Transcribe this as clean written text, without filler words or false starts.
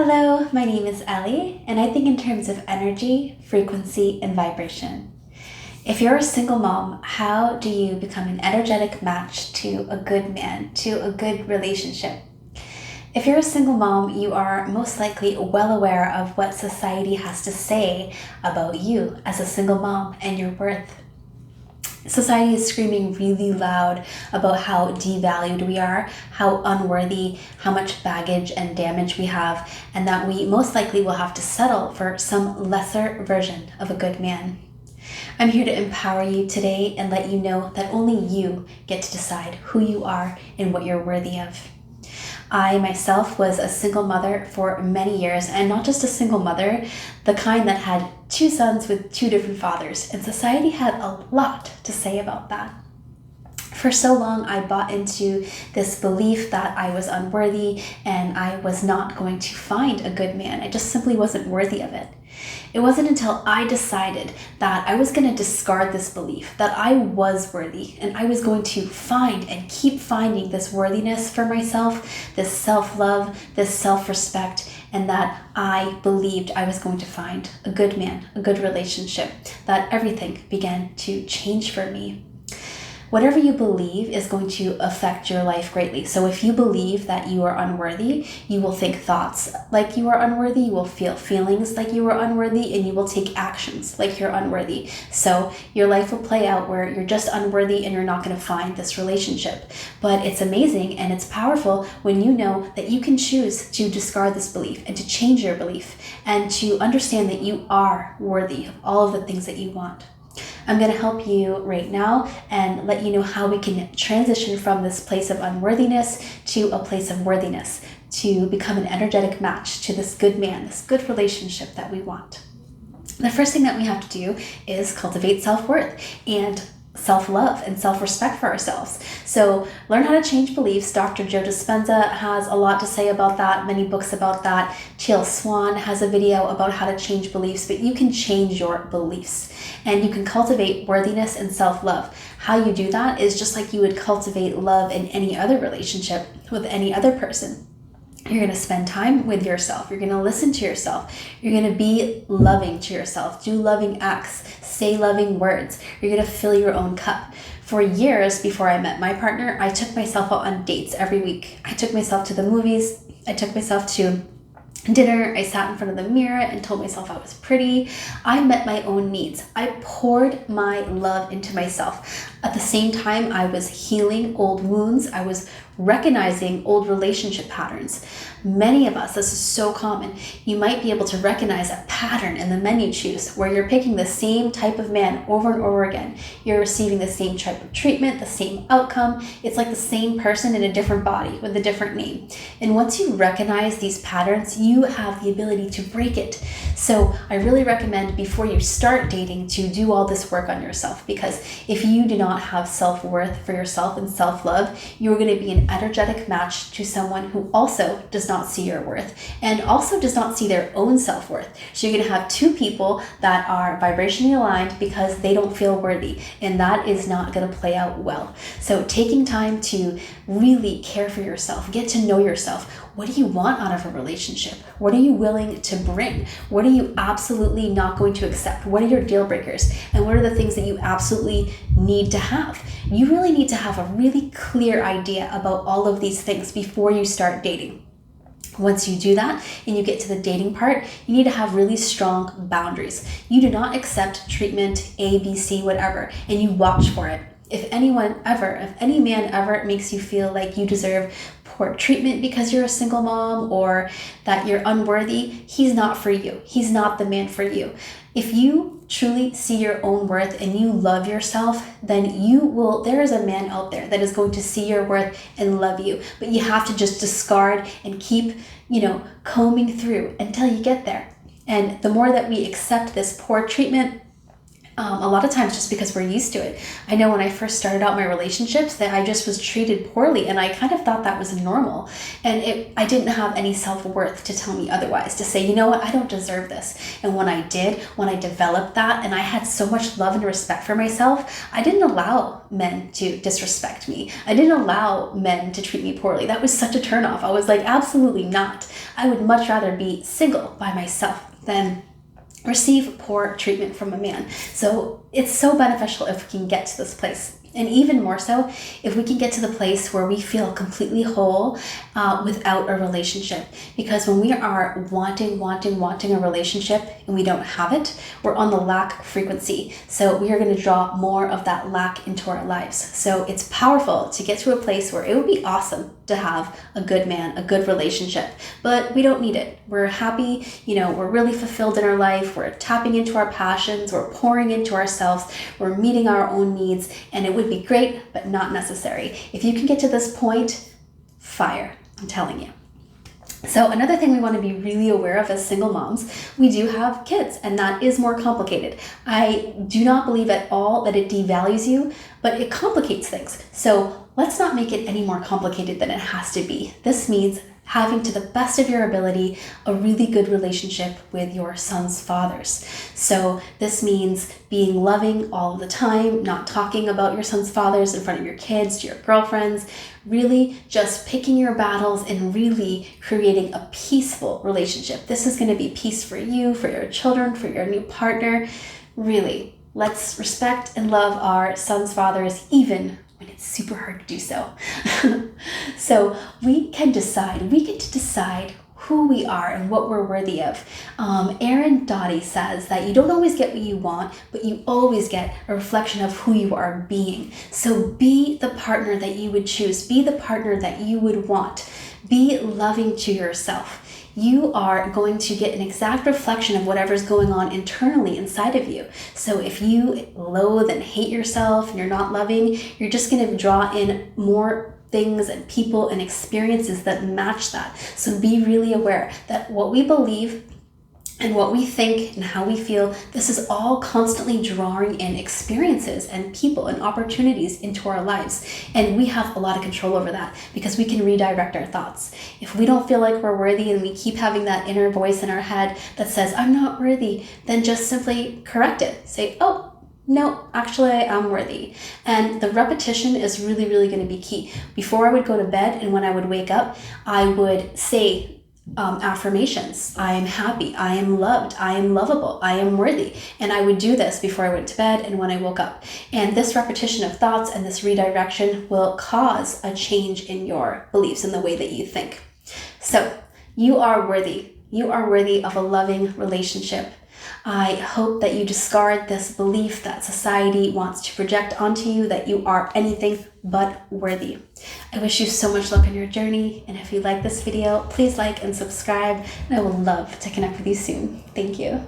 Hello, my name is Ellie, and I think in terms of energy, frequency, and vibration. If you're a single mom, how do you become an energetic match to a good man, to a good relationship? If you're a single mom, you are most likely well aware of what society has to say about you as a single mom and your worth. Society is screaming really loud about how devalued we are, how unworthy, how much baggage and damage we have, and that we most likely will have to settle for some lesser version of a good man. I'm here to empower you today and let you know that only you get to decide who you are and what you're worthy of. I myself was a single mother for many years, and not just a single mother, the kind that had two sons with two different fathers, and society had a lot to say about that. For so long, I bought into this belief that I was unworthy and I was not going to find a good man. I just simply wasn't worthy of it. It wasn't until I decided that I was going to discard this belief, that I was worthy, and I was going to find and keep finding this worthiness for myself, this self-love, this self-respect, and that I believed I was going to find a good man, a good relationship, that everything began to change for me. Whatever you believe is going to affect your life greatly. So if you believe that you are unworthy, you will think thoughts like you are unworthy, you will feel feelings like you are unworthy, and you will take actions like you're unworthy. So your life will play out where you're just unworthy and you're not going to find this relationship. But it's amazing and it's powerful when you know that you can choose to discard this belief and to change your belief and to understand that you are worthy of all of the things that you want. I'm going to help you right now and let you know how we can transition from this place of unworthiness to a place of worthiness, to become an energetic match to this good man, this good relationship that we want. The first thing that we have to do is cultivate self-worth and self-love and self-respect for ourselves. So learn how to change beliefs. Dr. Joe Dispenza has a lot to say about that, many books about that. Teal Swan has a video about how to change beliefs, but you can change your beliefs and you can cultivate worthiness and self-love. How you do that is just like you would cultivate love in any other relationship with any other person. You're going to spend time with yourself. You're going to listen to yourself. You're going to be loving to yourself. Do loving acts. Say loving words. You're going to fill your own cup. For years before I met my partner, I took myself out on dates every week. I took myself to the movies. I took myself to dinner. I sat in front of the mirror and told myself I was pretty. I met my own needs. I poured my love into myself. At the same time, I was healing old wounds. I was recognizing old relationship patterns. Many of us, this is so common, you might be able to recognize a pattern in the men you choose where you're picking the same type of man over and over again. You're receiving the same type of treatment, the same outcome. It's like the same person in a different body with a different name. And once you recognize these patterns, you have the ability to break it. So I really recommend before you start dating to do all this work on yourself, because if you do not have self-worth for yourself and self-love, you're going to be an energetic match to someone who also does not see your worth and also does not see their own self-worth. So you're going to have two people that are vibrationally aligned because they don't feel worthy, and that is not going to play out well. So taking time to really care for yourself, get to know yourself. What do you want out of a relationship? What are you willing to bring? What are you absolutely not going to accept? What are your deal breakers? And what are the things that you absolutely need to have? You really need to have a really clear idea about all of these things before you start dating. Once you do that and you get to the dating part, you need to have really strong boundaries. You do not accept treatment A, B, C, whatever, and you watch for it. If any man ever makes you feel like you deserve poor treatment because you're a single mom or that you're unworthy, he's not for you. He's not the man for you. If you truly see your own worth and you love yourself, then there is a man out there that is going to see your worth and love you. But you have to just discard and keep, combing through until you get there. And the more that we accept this poor treatment, A lot of times just because we're used to it. I know when I first started out my relationships that I just was treated poorly, and I kind of thought that was normal. And I didn't have any self-worth to tell me otherwise, to say, you know what, I don't deserve this. And when I developed that and I had so much love and respect for myself, I didn't allow men to disrespect me. I didn't allow men to treat me poorly. That was such a turnoff. I was like, absolutely not. I would much rather be single by myself than receive poor treatment from a man. So it's so beneficial if we can get to this place. And even more so, if we can get to the place where we feel completely whole without a relationship. Because when we are wanting a relationship and we don't have it, we're on the lack frequency. So we are going to draw more of that lack into our lives. So it's powerful to get to a place where it would be awesome to have a good man, a good relationship, but we don't need it. We're happy, we're really fulfilled in our life. We're tapping into our passions. We're pouring into ourselves. We're meeting our own needs, and it would be great, but not necessary. If you can get to this point, fire, I'm telling you. So another thing we want to be really aware of as single moms, we do have kids, and that is more complicated. I do not believe at all that it devalues you, but it complicates things. So let's not make it any more complicated than it has to be. This means having, to the best of your ability, a really good relationship with your son's fathers. So this means being loving all of the time, not talking about your son's fathers in front of your kids, to your girlfriends, really just picking your battles and really creating a peaceful relationship. This is going to be peace for you, for your children, for your new partner. Really, let's respect and love our son's fathers, even when it's super hard to do so. So we get to decide who we are and what we're worthy of. Aaron Doughty says that you don't always get what you want, but you always get a reflection of who you are being. So be the partner that you would choose. Be the partner that you would want. Be loving to yourself. You are going to get an exact reflection of whatever's going on internally inside of you. So if you loathe and hate yourself and you're not loving, you're just going to draw in more things and people and experiences that match that. So be really aware that what we believe and what we think and how we feel, this is all constantly drawing in experiences and people and opportunities into our lives. And we have a lot of control over that because we can redirect our thoughts. If we don't feel like we're worthy and we keep having that inner voice in our head that says, I'm not worthy, then just simply correct it. Say, oh, no, actually I'm worthy. And the repetition is really, really going to be key. Before I would go to bed and when I would wake up, I would say affirmations. I am happy. I am loved. I am lovable. I am worthy. And I would do this before I went to bed and when I woke up. And this repetition of thoughts and this redirection will cause a change in your beliefs and the way that you think. So you are worthy. You are worthy of a loving relationship. I hope that you discard this belief that society wants to project onto you that you are anything but worthy. I wish you so much luck on your journey, and if you like this video, please like and subscribe, and I would love to connect with you soon. Thank you.